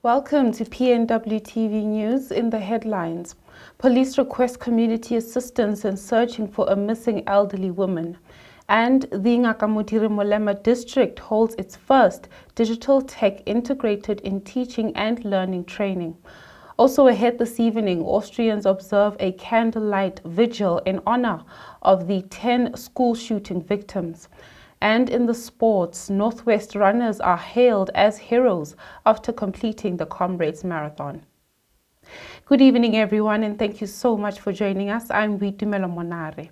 Welcome to PNW TV News. In the headlines, police request community assistance in searching for a missing elderly woman. And the Ngaka Molema district holds its first digital tech integrated in teaching and learning training. Also ahead this evening, Austrians observe a candlelight vigil in honor of the 10 school shooting victims. And in the sports, Northwest runners are hailed as heroes after completing the Comrades Marathon. Good evening, everyone, and thank you so much for joining us. I'm Boitumelo Monare.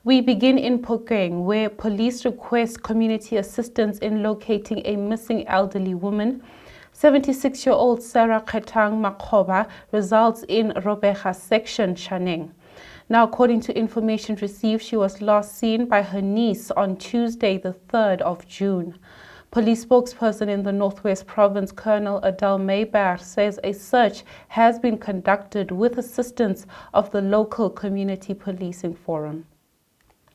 We begin in Phokeng, where police request community assistance in locating a missing elderly woman. 76-year-old Sarah Khetang Makhoba resides in Robeha section, Chaneng. Now, according to information received, she was last seen by her niece on Tuesday, the 3rd of June. Police spokesperson in the Northwest Province, Colonel Adele Mayberg, says a search has been conducted with assistance of the local community policing forum.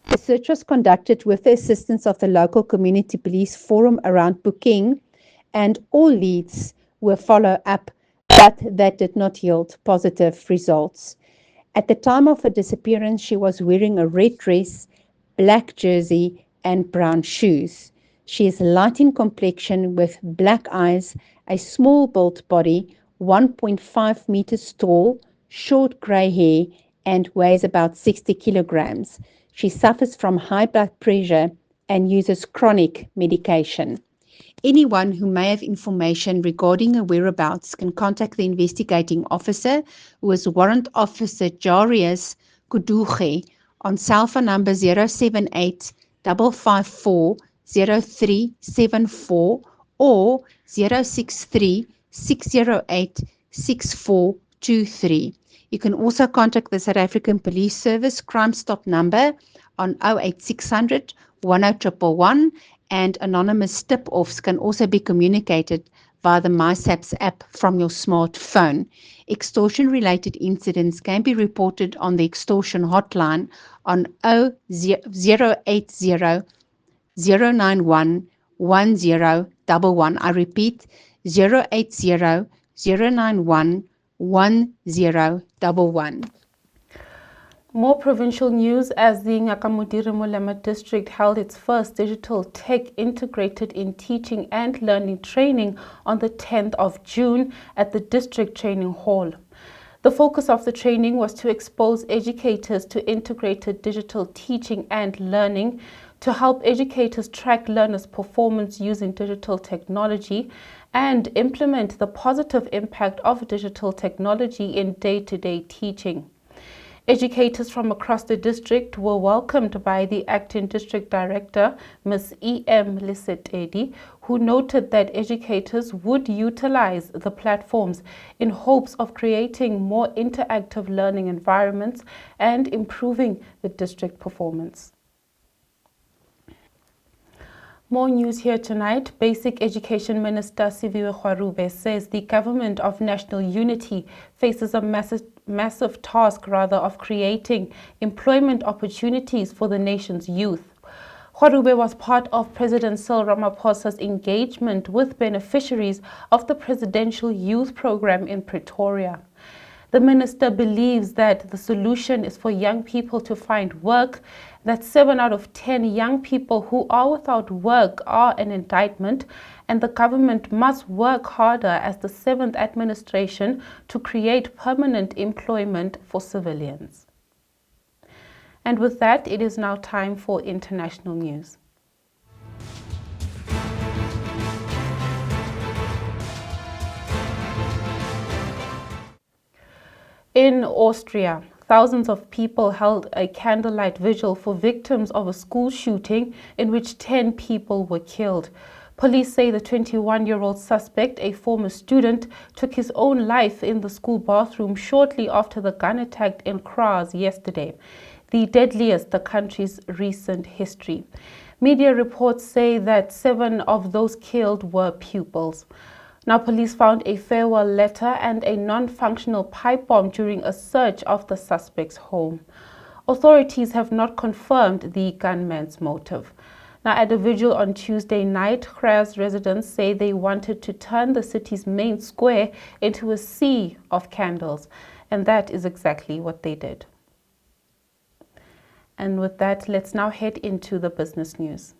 The search was conducted with the assistance of the local community police forum around Phokeng, and all leads were followed up, but that did not yield positive results. At the time of her disappearance, she was wearing a red dress, black jersey, and brown shoes. She is light in complexion with black eyes, a small built body, 1.5 meters tall, short grey hair, and weighs about 60 kilograms. She suffers from high blood pressure and uses chronic medication. Anyone who may have information regarding her whereabouts can contact the investigating officer, who is Warrant Officer Jarius Kuduge, on cell phone number 078 554 0374 or 063 608 6423. You can also contact the South African Police Service Crime Stop number on 08600 10111, and anonymous tip-offs can also be communicated via the MySaps app from your smartphone. Extortion-related incidents can be reported on the extortion hotline on 080 091 1011. I repeat, 080 091 1011. More provincial news as the Ngaka Molema district held its first digital tech integrated in teaching and learning training on the 10th of June at the district training hall. The focus of the training was to expose educators to integrated digital teaching and learning, to help educators track learners' performance using digital technology, and implement the positive impact of digital technology in day-to-day teaching. Educators from across the district were welcomed by the Acting District Director, Ms. E.M. Lisetedi, who noted that educators would utilize the platforms in hopes of creating more interactive learning environments and improving the district performance. More news here tonight. Basic Education Minister Gwarube says the government of national unity faces a massive task of creating employment opportunities for the nation's youth. Gwarube was part of President Cyril Ramaphosa's engagement with beneficiaries of the Presidential Youth Program in Pretoria. The minister believes that the solution is for young people to find work, that 7 out of 10 young people who are without work are an indictment, and the government must work harder as the 7th administration to create permanent employment for civilians. And with that, it is now time for international news. In Austria, thousands of people held a candlelight vigil for victims of a school shooting in which 10 people were killed. Police say the 21-year-old suspect, a former student, took his own life in the school bathroom shortly after the gun attack in Graz yesterday, the deadliest the country's recent history. Media reports say that 7 of those killed were pupils. Now, police found a farewell letter and a non-functional pipe bomb during a search of the suspect's home. Authorities have not confirmed the gunman's motive. Now, at a vigil on Tuesday night, Gras residents say they wanted to turn the city's main square into a sea of candles, and that is exactly what they did. And with that, let's now head into the business news.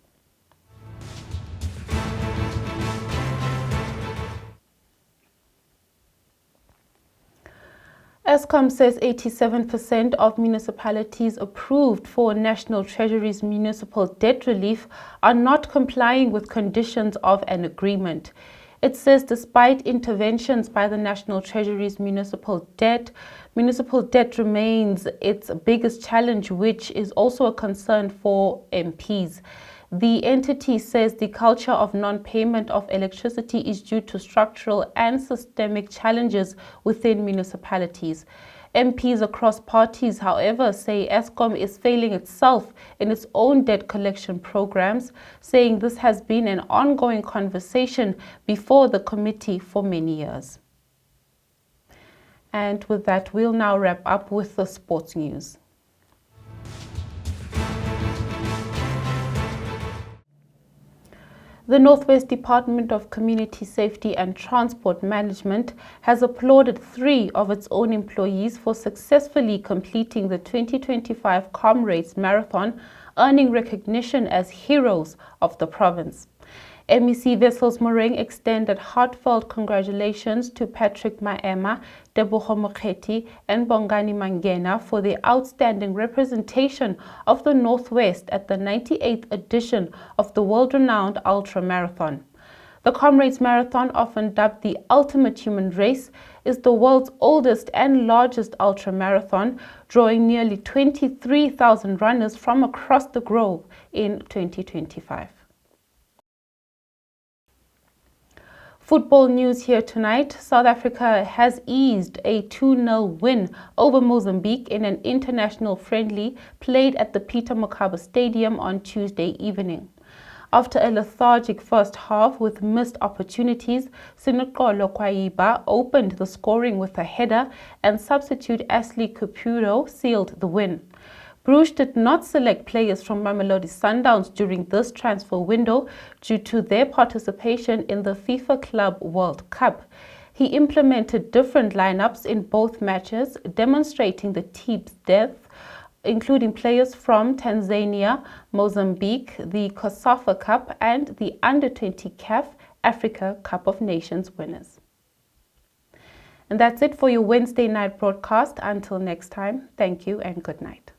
Eskom says 87% of municipalities approved for National Treasury's municipal debt relief are not complying with conditions of an agreement. It says despite interventions by the National Treasury's municipal debt remains its biggest challenge, which is also a concern for MPs. The entity says the culture of non-payment of electricity is due to structural and systemic challenges within municipalities. MPs across parties, however, say Eskom is failing itself in its own debt collection programs, saying this has been an ongoing conversation before the committee for many years. And with that, we'll now wrap up with the sports news. The Northwest Department of Community Safety and Transport Management has applauded 3 of its own employees for successfully completing the 2025 Comrades Marathon, earning recognition as heroes of the province. MEC Wessels Moreng extended heartfelt congratulations to Patrick Maema, Deboho Mokgethi, and Bongani Mangena for their outstanding representation of the Northwest at the 98th edition of the world-renowned Ultra Marathon. The Comrades Marathon, often dubbed the ultimate human race, is the world's oldest and largest ultra marathon, drawing nearly 23,000 runners from across the globe in 2025. Football news here tonight. South Africa has eased a 2-0 win over Mozambique in an international friendly played at the Peter Mokaba Stadium on Tuesday evening. After a lethargic first half with missed opportunities, Sinukolo Kwaiba opened the scoring with a header and substitute Ashley Kupuro sealed the win. Bruges did not select players from Mamelodi Sundowns during this transfer window due to their participation in the FIFA Club World Cup. He implemented different lineups in both matches, demonstrating the team's depth, including players from Tanzania, Mozambique, the COSAFA Cup, and the Under-20 CAF Africa Cup of Nations winners. And that's it for your Wednesday night broadcast. Until next time, thank you and good night.